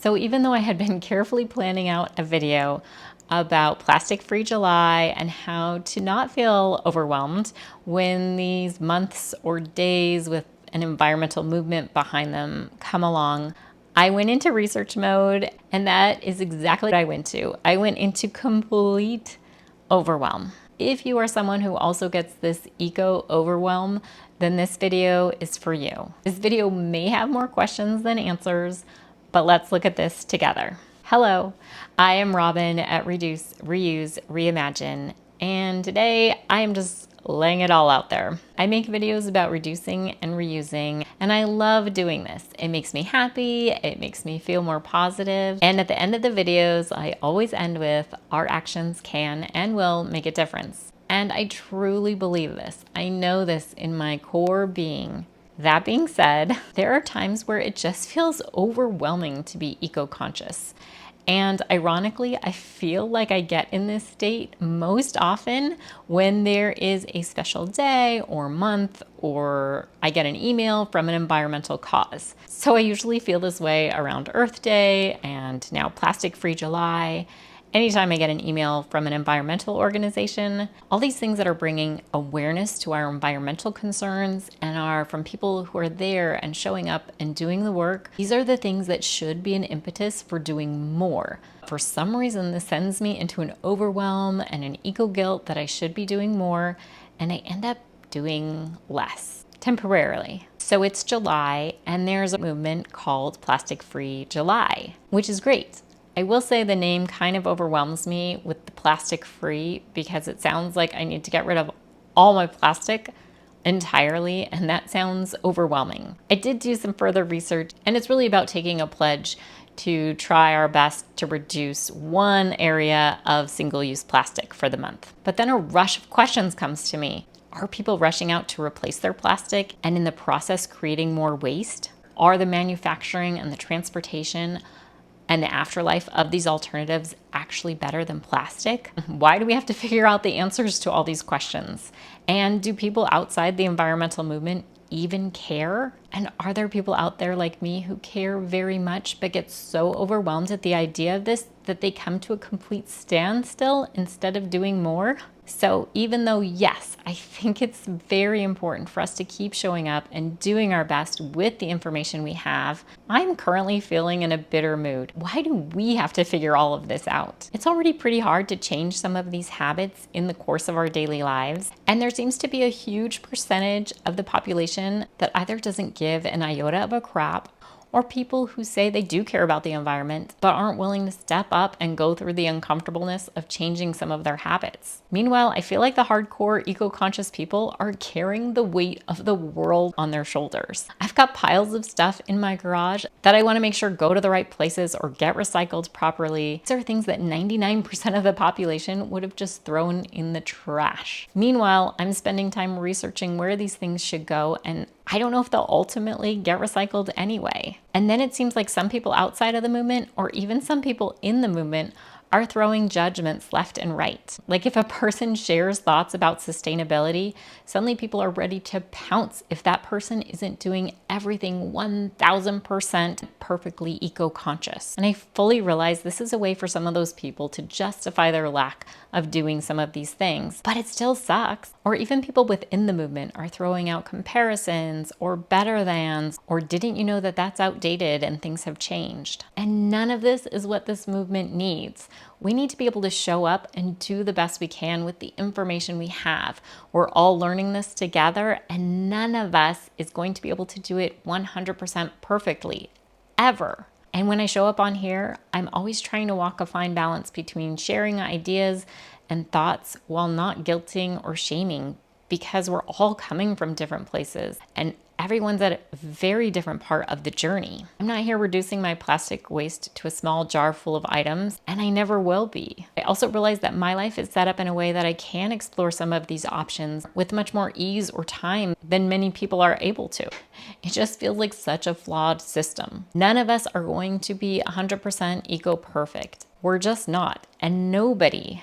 So even though I had been carefully planning out a video about plastic-free July and how to not feel overwhelmed when these months or days with an environmental movement behind them come along, I went into research mode, and that is exactly what I went to. I went into complete overwhelm. If you are someone who also gets this eco-overwhelm, then this video is for you. This video may have more questions than answers, but let's look at this together. Hello, I am Robin at Reduce, Reuse, Reimagine, and today I am just laying it all out there. I make videos about reducing and reusing, and I love doing this. It makes me happy, it makes me feel more positive, and at the end of the videos, I always end with, our actions can and will make a difference. And I truly believe this. I know this in my core being. That being said, there are times where it just feels overwhelming to be eco-conscious. And ironically, I feel like I get in this state most often when there is a special day or month, or I get an email from an environmental cause. So I usually feel this way around Earth Day and now Plastic-Free July. Anytime I get an email from an environmental organization, all these things that are bringing awareness to our environmental concerns and are from people who are there and showing up and doing the work, these are the things that should be an impetus for doing more. For some reason, this sends me into an overwhelm and an eco-guilt that I should be doing more, and I end up doing less, temporarily. So it's July, and there's a movement called Plastic-Free July, which is great. I will say the name kind of overwhelms me with the plastic free because it sounds like I need to get rid of all my plastic entirely, and that sounds overwhelming. I did do some further research, and it's really about taking a pledge to try our best to reduce one area of single-use plastic for the month. But then a rush of questions comes to me. Are people rushing out to replace their plastic and in the process creating more waste? Are the manufacturing and the transportation and the afterlife of these alternatives actually better than plastic? Why do we have to figure out the answers to all these questions? And do people outside the environmental movement even care? And are there people out there like me who care very much but get so overwhelmed at the idea of this that they come to a complete standstill instead of doing more? So even though, yes, I think it's very important for us to keep showing up and doing our best with the information we have, I'm currently feeling in a bitter mood. Why do we have to figure all of this out? It's already pretty hard to change some of these habits in the course of our daily lives, and there seems to be a huge percentage of the population that either doesn't give an iota of a crap, or people who say they do care about the environment but aren't willing to step up and go through the uncomfortableness of changing some of their habits. Meanwhile, I feel like the hardcore eco-conscious people are carrying the weight of the world on their shoulders. I've got piles of stuff in my garage that I want to make sure go to the right places or get recycled properly. These are things that 99% of the population would have just thrown in the trash. Meanwhile, I'm spending time researching where these things should go, and I don't know if they'll ultimately get recycled anyway. And then it seems like some people outside of the movement, or even some people in the movement, are throwing judgments left and right. Like if a person shares thoughts about sustainability, suddenly people are ready to pounce if that person isn't doing everything 1000% perfectly eco-conscious. And I fully realize this is a way for some of those people to justify their lack of doing some of these things, but it still sucks. Or even people within the movement are throwing out comparisons or better thans, or didn't you know that that's outdated and things have changed? And none of this is what this movement needs. We need to be able to show up and do the best we can with the information we have. We're all learning this together, and none of us is going to be able to do it 100% perfectly, ever. And when I show up on here, I'm always trying to walk a fine balance between sharing ideas and thoughts while not guilting or shaming, because we're all coming from different places and everyone's at a very different part of the journey. I'm not here reducing my plastic waste to a small jar full of items, and I never will be. I also realize that my life is set up in a way that I can explore some of these options with much more ease or time than many people are able to. It just feels like such a flawed system. None of us are going to be 100% eco-perfect. We're just not. And nobody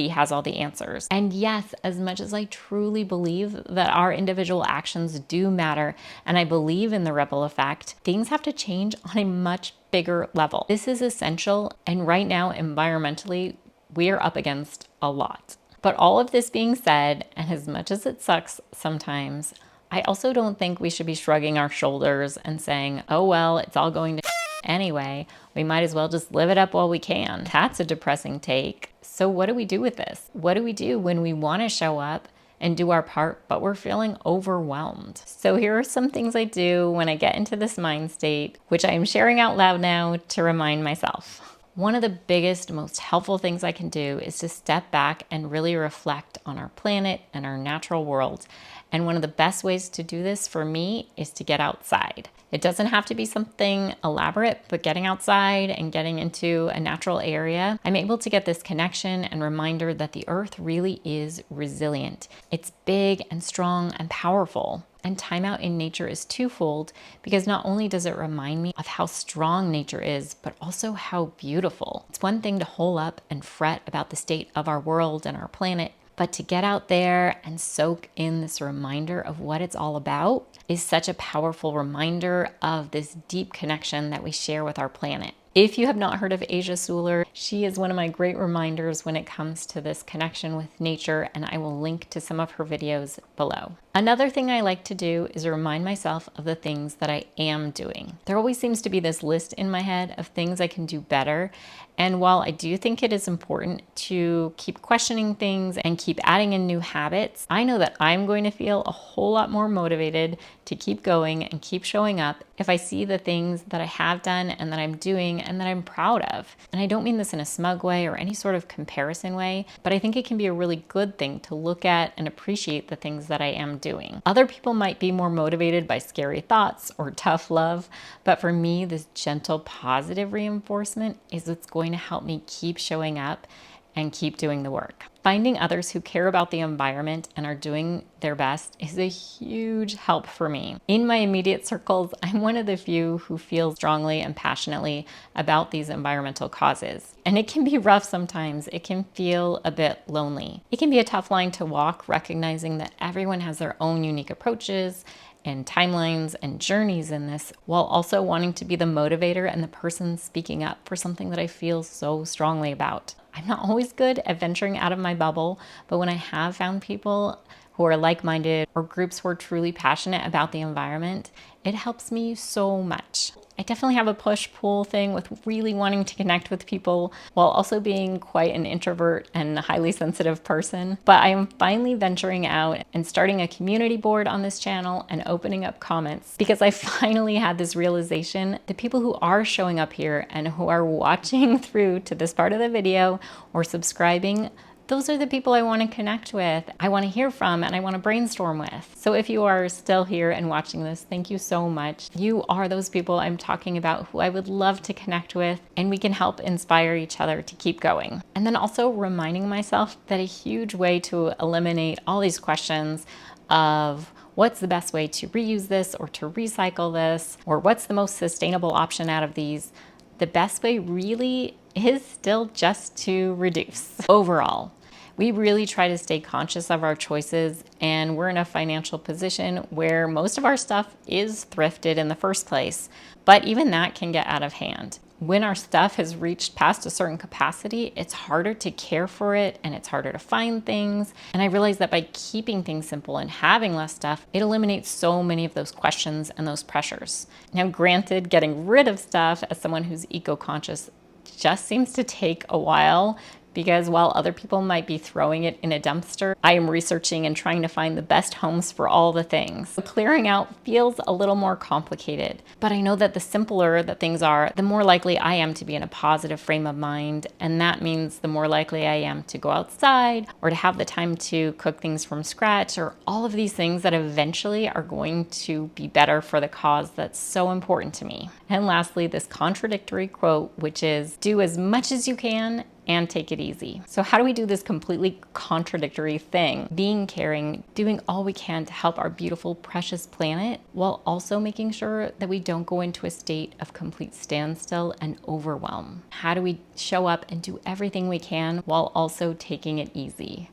has all the answers. And yes, as much as I truly believe that our individual actions do matter, and I believe in the ripple effect, things have to change on a much bigger level. This is essential. And right now, environmentally, we are up against a lot. But all of this being said, and as much as it sucks sometimes, I also don't think we should be shrugging our shoulders and saying, oh, well, it's all going to anyway. We might as well just live it up while we can. That's a depressing take. So what do we do with this? What do we do when we want to show up and do our part, but we're feeling overwhelmed? So here are some things I do when I get into this mind state, which I am sharing out loud now to remind myself. One of the biggest, most helpful things I can do is to step back and really reflect on our planet and our natural world. And one of the best ways to do this for me is to get outside. It doesn't have to be something elaborate, but getting outside and getting into a natural area, I'm able to get this connection and reminder that the earth really is resilient. It's big and strong and powerful. And time out in nature is twofold, because not only does it remind me of how strong nature is, but also how beautiful. It's one thing to hole up and fret about the state of our world and our planet, but to get out there and soak in this reminder of what it's all about is such a powerful reminder of this deep connection that we share with our planet. If you have not heard of Asia Suler, she is one of my great reminders when it comes to this connection with nature, and I will link to some of her videos below. Another thing I like to do is remind myself of the things that I am doing. There always seems to be this list in my head of things I can do better. And while I do think it is important to keep questioning things and keep adding in new habits, I know that I'm going to feel a whole lot more motivated to keep going and keep showing up if I see the things that I have done and that I'm doing and that I'm proud of. And I don't mean this in a smug way or any sort of comparison way, but I think it can be a really good thing to look at and appreciate the things that I am doing. Other people might be more motivated by scary thoughts or tough love, but for me, this gentle, positive reinforcement is what's going to help me keep showing up and keep doing the work. Finding others who care about the environment and are doing their best is a huge help for me. In my immediate circles, I'm one of the few who feel strongly and passionately about these environmental causes. And it can be rough sometimes. It can feel a bit lonely. It can be a tough line to walk, recognizing that everyone has their own unique approaches and timelines and journeys in this, while also wanting to be the motivator and the person speaking up for something that I feel so strongly about. I'm not always good at venturing out of my bubble, but when I have found people who are like-minded or groups who are truly passionate about the environment, it helps me so much. I definitely have a push-pull thing with really wanting to connect with people while also being quite an introvert and a highly sensitive person. But I am finally venturing out and starting a community board on this channel and opening up comments, because I finally had this realization that people who are showing up here and who are watching through to this part of the video or subscribing, those are the people I want to connect with, I want to hear from, and I want to brainstorm with. So if you are still here and watching this, thank you so much. You are those people I'm talking about who I would love to connect with, and we can help inspire each other to keep going. And then also reminding myself that a huge way to eliminate all these questions of what's the best way to reuse this or to recycle this, or what's the most sustainable option out of these, the best way really is still just to reduce. Overall, we really try to stay conscious of our choices, and we're in a financial position where most of our stuff is thrifted in the first place, but even that can get out of hand. When our stuff has reached past a certain capacity, it's harder to care for it and it's harder to find things. And I realized that by keeping things simple and having less stuff, it eliminates so many of those questions and those pressures. Now, granted, getting rid of stuff as someone who's eco-conscious just seems to take a while, because while other people might be throwing it in a dumpster, I am researching and trying to find the best homes for all the things. So clearing out feels a little more complicated, but I know that the simpler that things are, the more likely I am to be in a positive frame of mind, and that means the more likely I am to go outside or to have the time to cook things from scratch, or all of these things that eventually are going to be better for the cause that's so important to me. And lastly, this contradictory quote, which is, do as much as you can and take it easy. So how do we do this completely contradictory thing? Being caring, doing all we can to help our beautiful, precious planet, while also making sure that we don't go into a state of complete standstill and overwhelm. How do we show up and do everything we can while also taking it easy?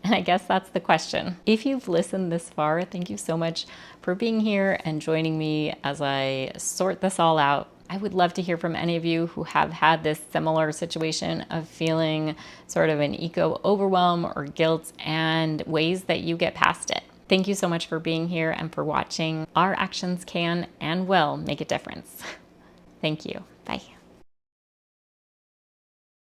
And I guess that's the question. If you've listened this far, thank you so much for being here and joining me as I sort this all out. I would love to hear from any of you who have had this similar situation of feeling sort of an eco-overwhelm or guilt and ways that you get past it. Thank you so much for being here and for watching. Our actions can and will make a difference. Thank you. Bye.